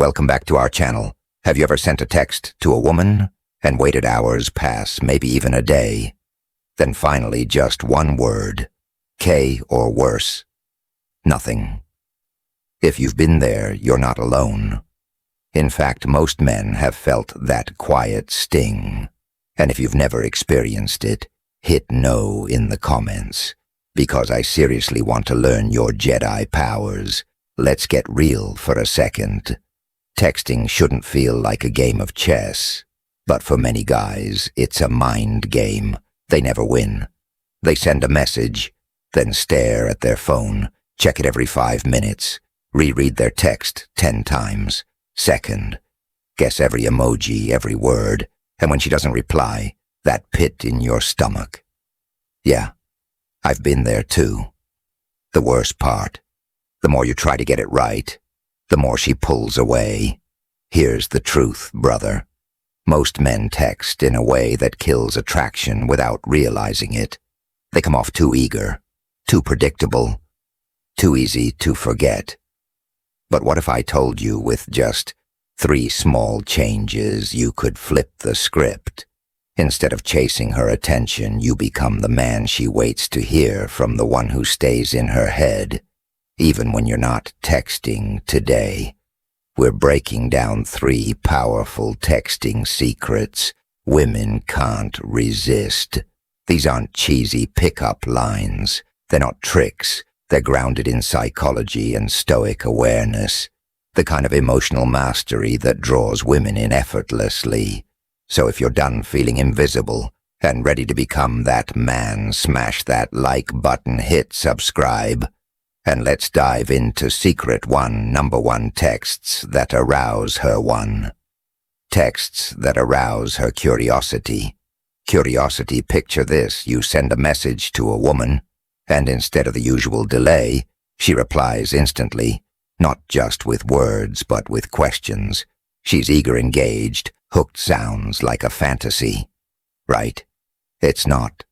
Welcome back to our channel. Have you ever sent a text to a woman and waited hours pass, maybe even a day? Then finally just one word, K or worse. Nothing. If you've been there, you're not alone. In fact, most men have felt that quiet sting. And if you've never experienced it, hit no in the comments, because I seriously want to learn your Jedi powers. Let's get real for a second. Texting shouldn't feel like a game of chess, but for many guys, it's a mind game. They never win. They send a message, then stare at their phone, check it every 5 minutes, reread their text 10 times, second, guess every emoji, every word, and when she doesn't reply, that pit in your stomach. Yeah, I've been there too. The worst part, the more you try to get it right, the more she pulls away. Here's the truth, brother. Most men text in a way that kills attraction without realizing it. They come off too eager, too predictable, too easy to forget. But what if I told you with just 3 small changes you could flip the script? Instead of chasing her attention, you become the man she waits to hear from, the one who stays in her head. Even when you're not texting today, we're breaking down 3 powerful texting secrets women can't resist. These aren't cheesy pickup lines. They're not tricks. They're grounded in psychology and Stoic awareness, the kind of emotional mastery that draws women in effortlessly. So if you're done feeling invisible and ready to become that man, smash that like button, hit subscribe. And let's dive into secret 1, number 1 texts that arouse her. 1. Texts that arouse her curiosity. Curiosity, picture this. You send a message to a woman, and instead of the usual delay, she replies instantly, not just with words, but with questions. She's eager, engaged, hooked. Sounds like a fantasy. Right? It's not.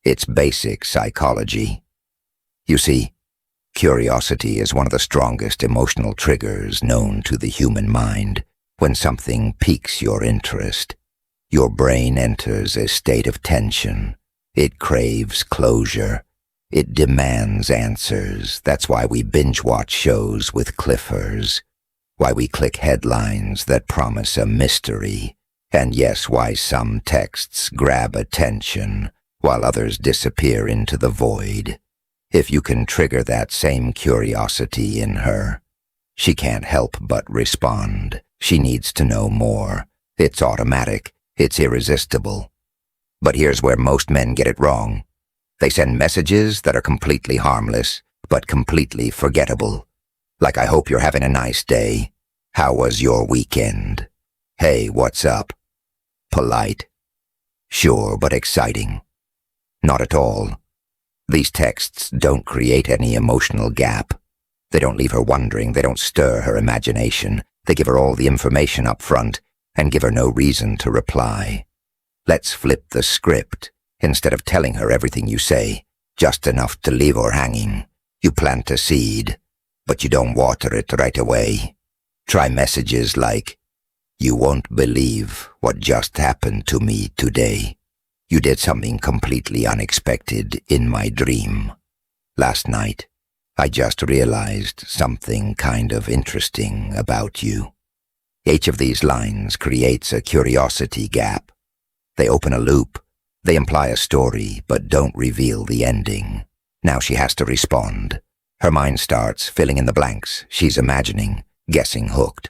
It's basic psychology. You see, curiosity is one of the strongest emotional triggers known to the human mind. When something piques your interest, your brain enters a state of tension. It craves closure. It demands answers. That's why we binge-watch shows with cliffhangers. Why we click headlines that promise a mystery. And yes, why some texts grab attention while others disappear into the void. If you can trigger that same curiosity in her, she can't help but respond. She needs to know more. It's automatic. It's irresistible. But here's where most men get it wrong. They send messages that are completely harmless, but completely forgettable. Like, I hope you're having a nice day. How was your weekend? Hey, what's up? Polite. Sure, but exciting. Not at all. These texts don't create any emotional gap. They don't leave her wondering. They don't stir her imagination. They give her all the information up front and give her no reason to reply. Let's flip the script. Instead of telling her everything you say, just enough to leave her hanging, you plant a seed, but you don't water it right away. Try messages like, "You won't believe what just happened to me today. You did something completely unexpected in my dream. Last night, I just realized something kind of interesting about you." Each of these lines creates a curiosity gap. They open a loop. They imply a story, but don't reveal the ending. Now she has to respond. Her mind starts filling in the blanks. She's imagining, guessing, hooked.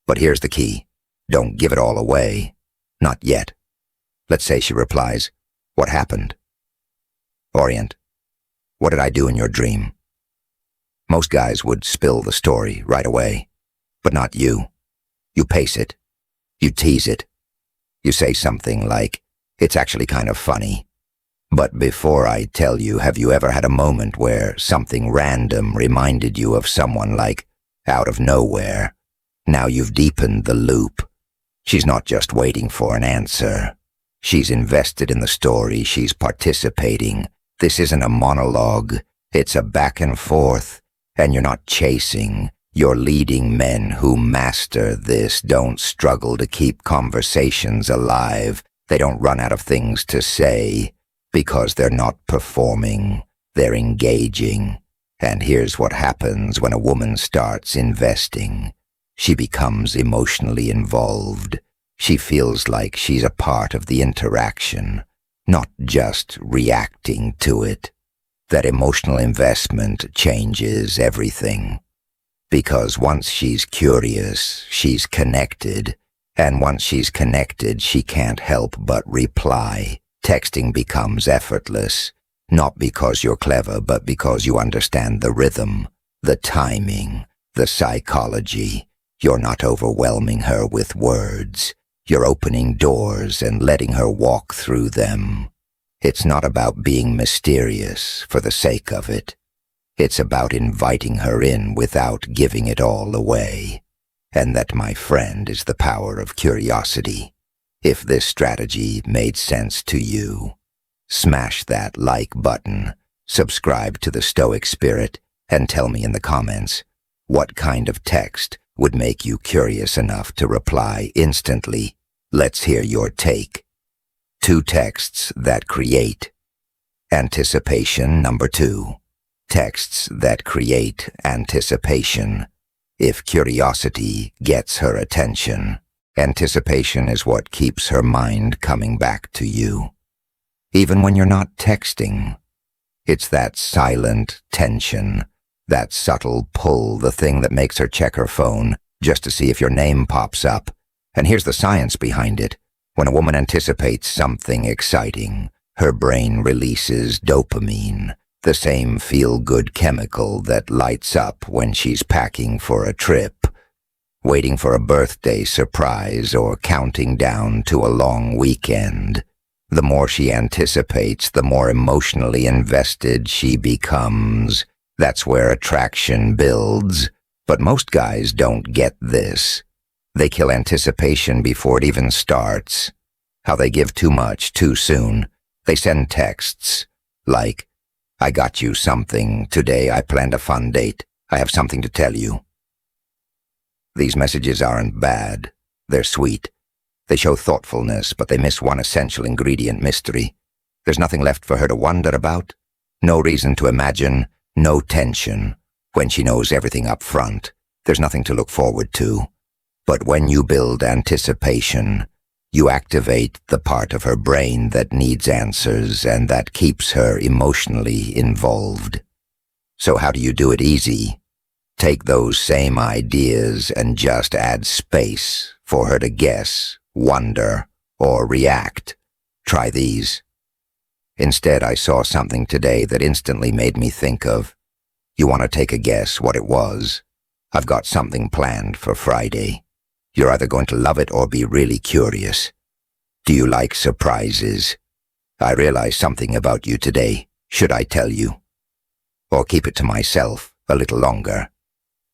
But here's the key. Don't give it all away. Not yet. Let's say she replies, "What happened?" Orient. "What did I do in your dream?" Most guys would spill the story right away. But not you. You pace it. You tease it. You say something like, "It's actually kind of funny. But before I tell you, have you ever had a moment where something random reminded you of someone, like out of nowhere?" Now you've deepened the loop. She's not just waiting for an answer. She's invested in the story. She's participating. This isn't a monologue. It's a back and forth. And you're not chasing. Your leading men who master this don't struggle to keep conversations alive. They don't run out of things to say because they're not performing, they're engaging. And here's what happens when a woman starts investing. She becomes emotionally involved. She feels like she's a part of the interaction, not just reacting to it. That emotional investment changes everything. Because once she's curious, she's connected. And once she's connected, she can't help but reply. Texting becomes effortless. Not because you're clever, but because you understand the rhythm, the timing, the psychology. You're not overwhelming her with words. You're opening doors and letting her walk through them. It's not about being mysterious for the sake of it. It's about inviting her in without giving it all away. And that, my friend, is the power of curiosity. If this strategy made sense to you, smash that like button, subscribe to the Stoic Spirit, and tell me in the comments what kind of text would make you curious enough to reply instantly. Let's hear your take. 2 texts that create anticipation. Number 2. Texts that create anticipation. If curiosity gets her attention, anticipation is what keeps her mind coming back to you. Even when you're not texting, it's that silent tension, that subtle pull, the thing that makes her check her phone just to see if your name pops up. And here's the science behind it. When a woman anticipates something exciting, her brain releases dopamine, the same feel-good chemical that lights up when she's packing for a trip, waiting for a birthday surprise, or counting down to a long weekend. The more she anticipates, the more emotionally invested she becomes. That's where attraction builds. But most guys don't get this. They kill anticipation before it even starts. How they give too much too soon. They send texts like, "I got you something. Today I planned a fun date. I have something to tell you." These messages aren't bad. They're sweet. They show thoughtfulness, but they miss one essential ingredient: mystery. There's nothing left for her to wonder about. No reason to imagine. No tension. When she knows everything up front, there's nothing to look forward to. But when you build anticipation, you activate the part of her brain that needs answers and that keeps her emotionally involved. So how do you do it easy? Take those same ideas and just add space for her to guess, wonder, or react. Try these. Instead, I saw something today that instantly made me think of, you want to take a guess what it was? I've got something planned for Friday. You're either going to love it or be really curious. Do you like surprises? I realized something about you today. Should I tell you? Or keep it to myself a little longer?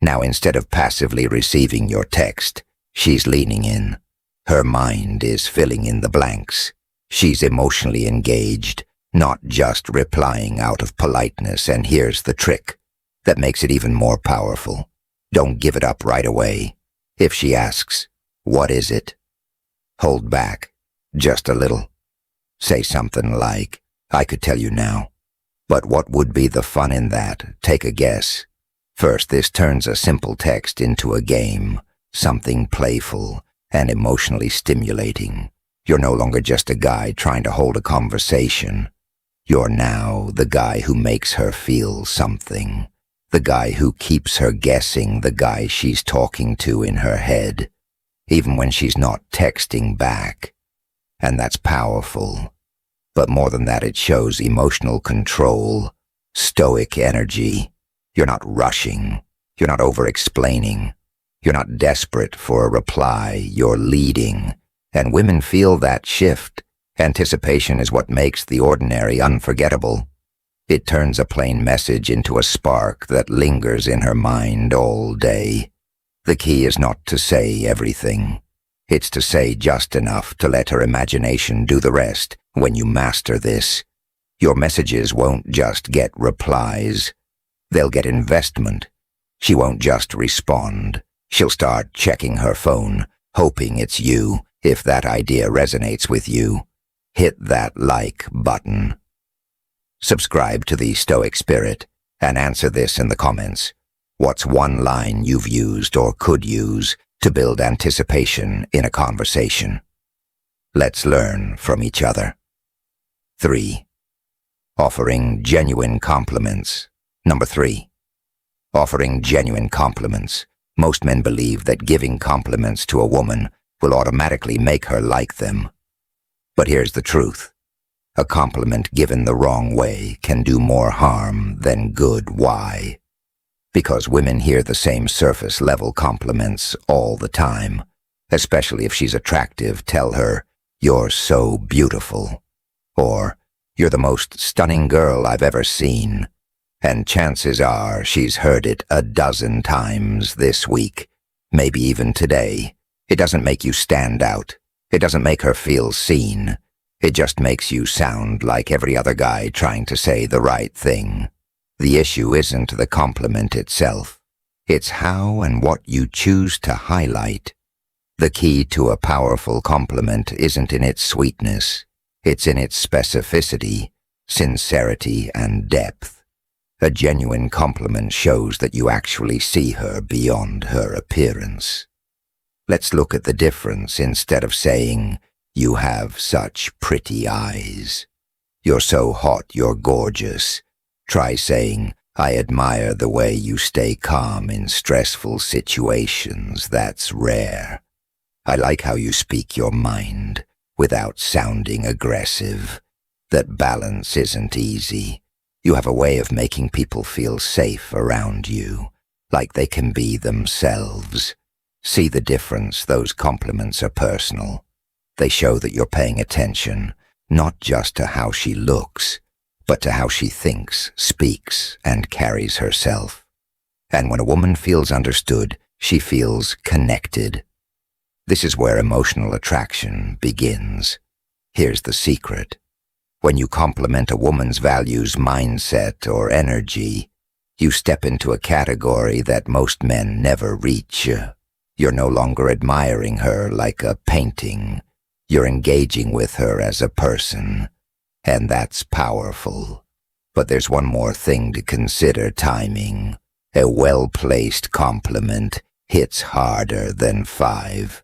Now, instead of passively receiving your text, she's leaning in. Her mind is filling in the blanks. She's emotionally engaged, not just replying out of politeness. And here's the trick that makes it even more powerful. Don't give it up right away. If she asks, "What is it?" hold back just a little. Say something like, "I could tell you now, but what would be the fun in that? Take a guess." First, this turns a simple text into a game, something playful and emotionally stimulating. You're no longer just a guy trying to hold a conversation. You're now the guy who makes her feel something. The guy who keeps her guessing, the guy she's talking to in her head, even when she's not texting back. And that's powerful. But more than that, it shows emotional control, stoic energy. You're not rushing. You're not over-explaining. You're not desperate for a reply. You're leading. And women feel that shift. Anticipation is what makes the ordinary unforgettable. It turns a plain message into a spark that lingers in her mind all day. The key is not to say everything. It's to say just enough to let her imagination do the rest. When you master this, your messages won't just get replies. They'll get investment. She won't just respond. She'll start checking her phone, hoping it's you. If that idea resonates with you, hit that like button. Subscribe to the Stoic Spirit and answer this in the comments. What's one line you've used or could use to build anticipation in a conversation? Let's learn from each other. 3. Offering genuine compliments. Number 3. Offering genuine compliments. Most men believe that giving compliments to a woman will automatically make her like them. But here's the truth. A compliment given the wrong way can do more harm than good. Why? Because women hear the same surface-level compliments all the time. Especially if she's attractive, tell her, "You're so beautiful," or "You're the most stunning girl I've ever seen." And chances are she's heard it a dozen times this week, maybe even today. It doesn't make you stand out. It doesn't make her feel seen. It just makes you sound like every other guy trying to say the right thing. The issue isn't the compliment itself. It's how and what you choose to highlight. The key to a powerful compliment isn't in its sweetness. It's in its specificity, sincerity, and depth. A genuine compliment shows that you actually see her beyond her appearance. Let's look at the difference. Instead of saying, "You have such pretty eyes," "You're so hot, you're gorgeous," try saying, "I admire the way you stay calm in stressful situations. That's rare. I like how you speak your mind without sounding aggressive. That balance isn't easy. You have a way of making people feel safe around you, like they can be themselves." See the difference? Those compliments are personal. They show that you're paying attention, not just to how she looks, but to how she thinks, speaks, and carries herself. And when a woman feels understood, she feels connected. This is where emotional attraction begins. Here's the secret. When you compliment a woman's values, mindset, or energy, you step into a category that most men never reach. You're no longer admiring her like a painting. You're engaging with her as a person. And that's powerful. But there's one more thing to consider: timing. A well-placed compliment hits harder than 5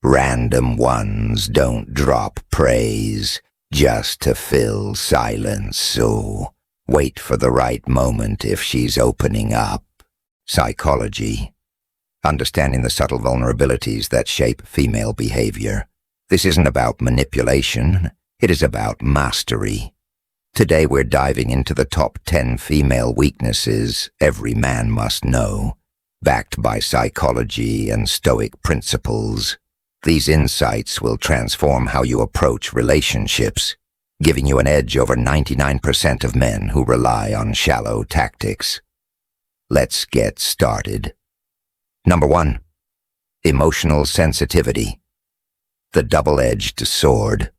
random ones. Don't drop praise just to fill silence. So wait for the right moment if she's opening up. Psychology. Understanding the subtle vulnerabilities that shape female behavior. This isn't about manipulation. It is about mastery. Today we're diving into the top 10 female weaknesses every man must know, backed by psychology and Stoic principles. These insights will transform how you approach relationships, giving you an edge over 99% of men who rely on shallow tactics. Let's get started. Number 1. Emotional sensitivity. The double-edged sword.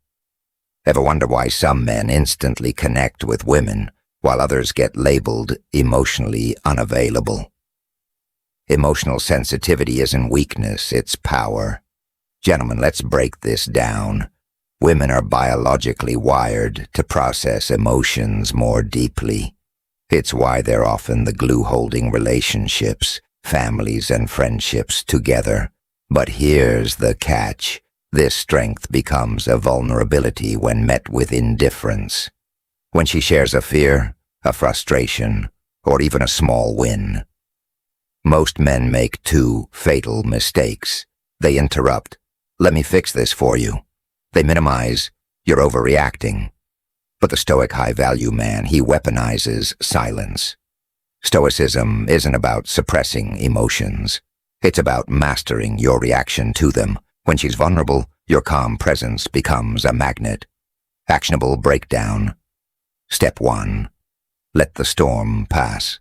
Ever wonder why some men instantly connect with women while others get labeled emotionally unavailable? Emotional sensitivity isn't weakness, it's power. Gentlemen, let's break this down. Women are biologically wired to process emotions more deeply. It's why they're often the glue holding relationships, families, and friendships together. But here's the catch. This strength becomes a vulnerability when met with indifference. When she shares a fear, a frustration, or even a small win. Most men make 2 fatal mistakes. They interrupt. "Let me fix this for you." They minimize. "You're overreacting." But the Stoic high-value man, he weaponizes silence. Stoicism isn't about suppressing emotions. It's about mastering your reaction to them. When she's vulnerable, your calm presence becomes a magnet. Actionable breakdown. Step 1. Let the storm pass.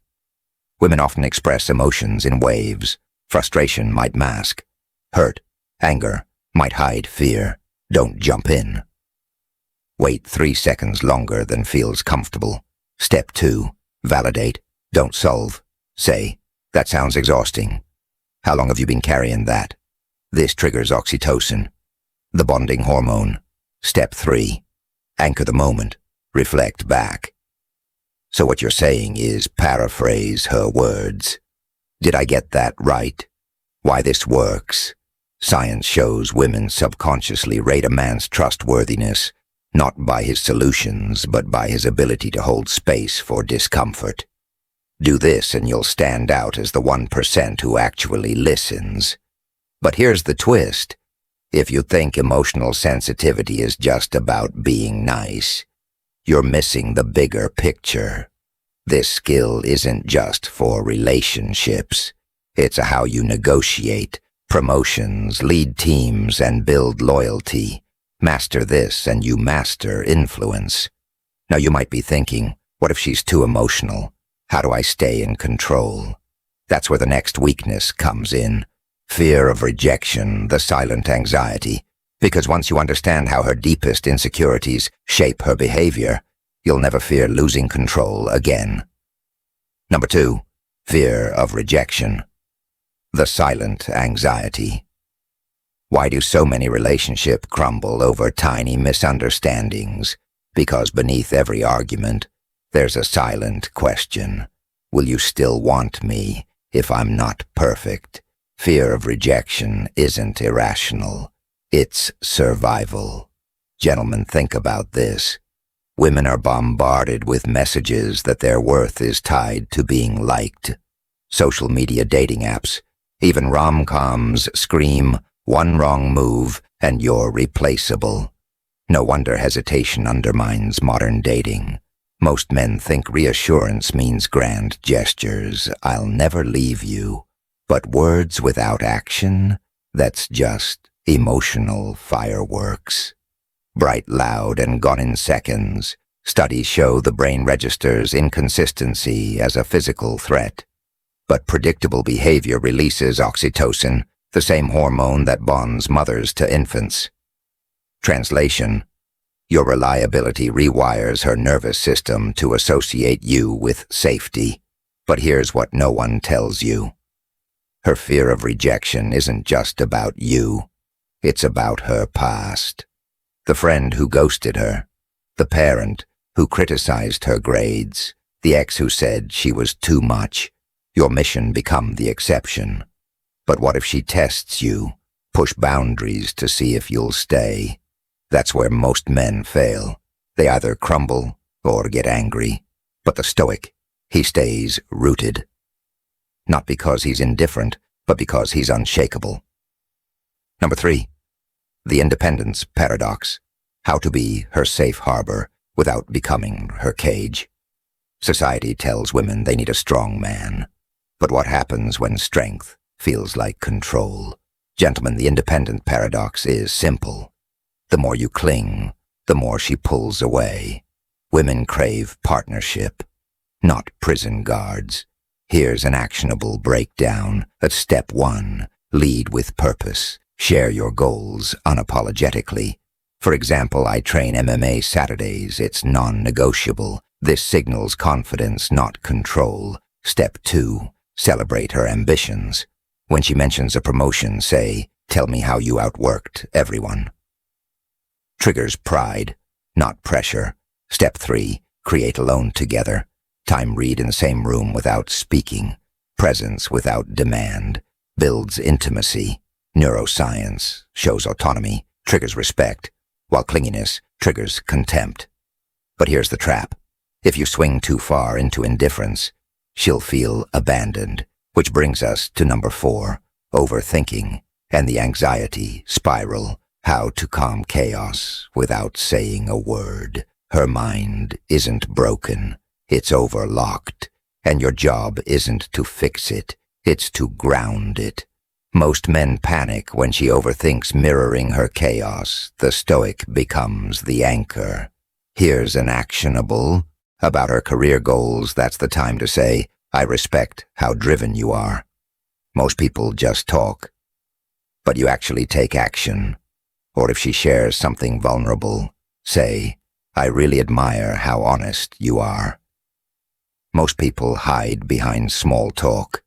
Women often express emotions in waves. Frustration might mask. Hurt, anger might hide fear. Don't jump in. Wait 3 seconds longer than feels comfortable. Step 2. Validate. Don't solve. Say, That sounds exhausting. How long have you been carrying that? This triggers oxytocin, the bonding hormone. Step 3. Anchor the moment. Reflect back. So what you're saying is paraphrase her words. Did I get that right? Why this works. Science shows women subconsciously rate a man's trustworthiness, not by his solutions, but by his ability to hold space for discomfort. Do this and you'll stand out as the 1% who actually listens. But here's the twist. If you think emotional sensitivity is just about being nice, you're missing the bigger picture. This skill isn't just for relationships. It's how you negotiate promotions, lead teams, and build loyalty. Master this and you master influence. Now you might be thinking, what if she's too emotional? How do I stay in control? That's where the next weakness comes in. Fear of rejection, the silent anxiety. Because once you understand how her deepest insecurities shape her behavior, you'll never fear losing control again. Number 2, fear of rejection. The silent anxiety. Why do so many relationships crumble over tiny misunderstandings? Because beneath every argument, there's a silent question. Will you still want me if I'm not perfect? Fear of rejection isn't irrational. It's survival. Gentlemen, think about this. Women are bombarded with messages that their worth is tied to being liked. Social media dating apps, even rom-coms scream, one wrong move and you're replaceable. No wonder hesitation undermines modern dating. Most men think reassurance means grand gestures, I'll never leave you. But words without action, that's just emotional fireworks. Bright, loud, and gone in seconds. Studies show the brain registers inconsistency as a physical threat. But predictable behavior releases oxytocin, the same hormone that bonds mothers to infants. Translation: your reliability rewires her nervous system to associate you with safety. But here's what no one tells you. Her fear of rejection isn't just about you. It's about her past. The friend who ghosted her, the parent who criticized her grades, the ex who said she was too much. Your mission become the exception. But what if she tests you, push boundaries to see if you'll stay? That's where most men fail. They either crumble or get angry. But the Stoic, he stays rooted. Not because he's indifferent, but because he's unshakable. Number 3, the independence paradox. How to be her safe harbor without becoming her cage. Society tells women they need a strong man. But what happens when strength feels like control? Gentlemen, the independent paradox is simple. The more you cling, the more she pulls away. Women crave partnership, not prison guards. Here's an actionable breakdown at step 1. Lead with purpose. Share your goals unapologetically. For example, I train MMA Saturdays. It's non-negotiable. This signals confidence, not control. Step 2. Celebrate her ambitions. When she mentions a promotion, say, tell me how you outworked everyone. Triggers pride, not pressure. Step 3. Create alone together. Time read in the same room without speaking. Presence without demand. Builds intimacy. Neuroscience shows autonomy, triggers respect, while clinginess triggers contempt. But here's the trap. If you swing too far into indifference, she'll feel abandoned, which brings us to number 4, overthinking, and the anxiety spiral. How to calm chaos without saying a word. Her mind isn't broken, it's overlocked, and your job isn't to fix it, it's to ground it. Most men panic when she overthinks mirroring her chaos. The Stoic becomes the anchor. Here's an actionable. About her career goals, that's the time to say, I respect how driven you are. Most people just talk, but you actually take action. Or if she shares something vulnerable, say, I really admire how honest you are. Most people hide behind small talk.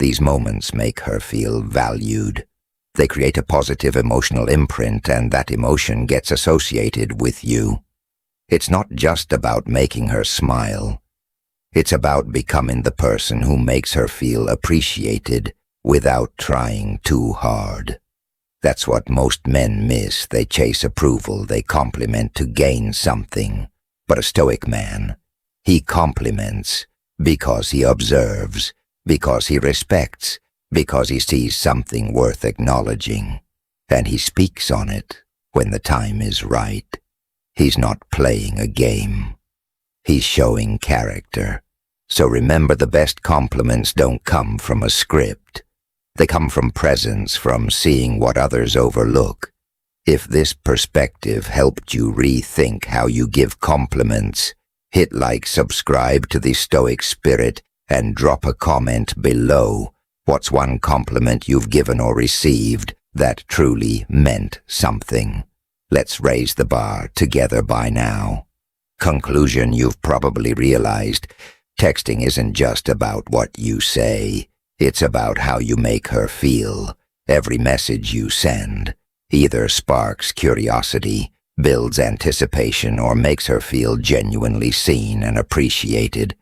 These moments make her feel valued. They create a positive emotional imprint, and that emotion gets associated with you. It's not just about making her smile. It's about becoming the person who makes her feel appreciated without trying too hard. That's what most men miss. They chase approval, they compliment to gain something. But a Stoic man, he compliments because he observes, because he respects, because he sees something worth acknowledging, and he speaks on it when the time is right. He's not playing a game. He's showing character. So remember, the best compliments don't come from a script. They come from presence, from seeing what others overlook. If this perspective helped you rethink how you give compliments, hit like, subscribe to the Stoic Spirit, and drop a comment below. What's one compliment you've given or received that truly meant something? Let's raise the bar together by now. Conclusion: you've probably realized texting isn't just about what you say. It's about how you make her feel. Every message you send either sparks curiosity, builds anticipation, or makes her feel genuinely seen and appreciated.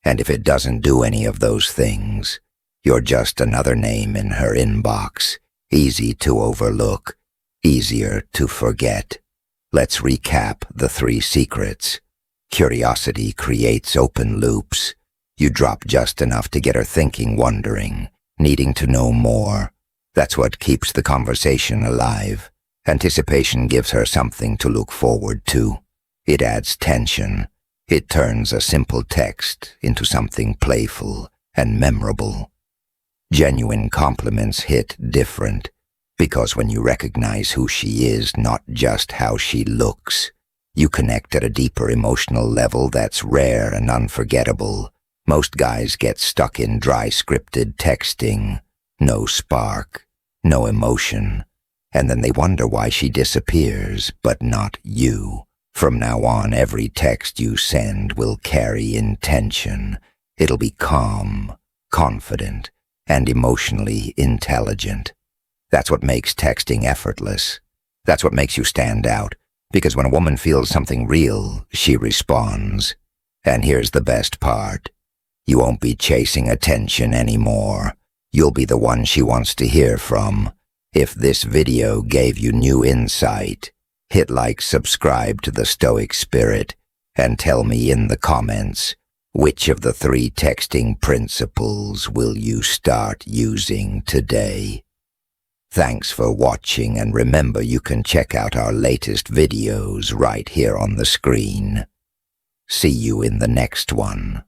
And if it doesn't do any of those things, you're just another name in her inbox, easy to overlook, easier to forget. Let's recap the 3 secrets. Curiosity creates open loops. You drop just enough to get her thinking, wondering, needing to know more. That's what keeps the conversation alive. Anticipation gives her something to look forward to. It adds tension. It turns a simple text into something playful and memorable. Genuine compliments hit different, because when you recognize who she is, not just how she looks, you connect at a deeper emotional level that's rare and unforgettable. Most guys get stuck in dry scripted texting. No spark, no emotion, and then they wonder why she disappears, but not you. From now on, every text you send will carry intention. It'll be calm, confident, and emotionally intelligent. That's what makes texting effortless. That's what makes you stand out, because when a woman feels something real, she responds. And here's the best part. You won't be chasing attention anymore. You'll be the one she wants to hear from. If this video gave you new insight, hit like, subscribe to the Stoic Spirit, and tell me in the comments, which of the 3 texting principles will you start using today? Thanks for watching, and remember, you can check out our latest videos right here on the screen. See you in the next one.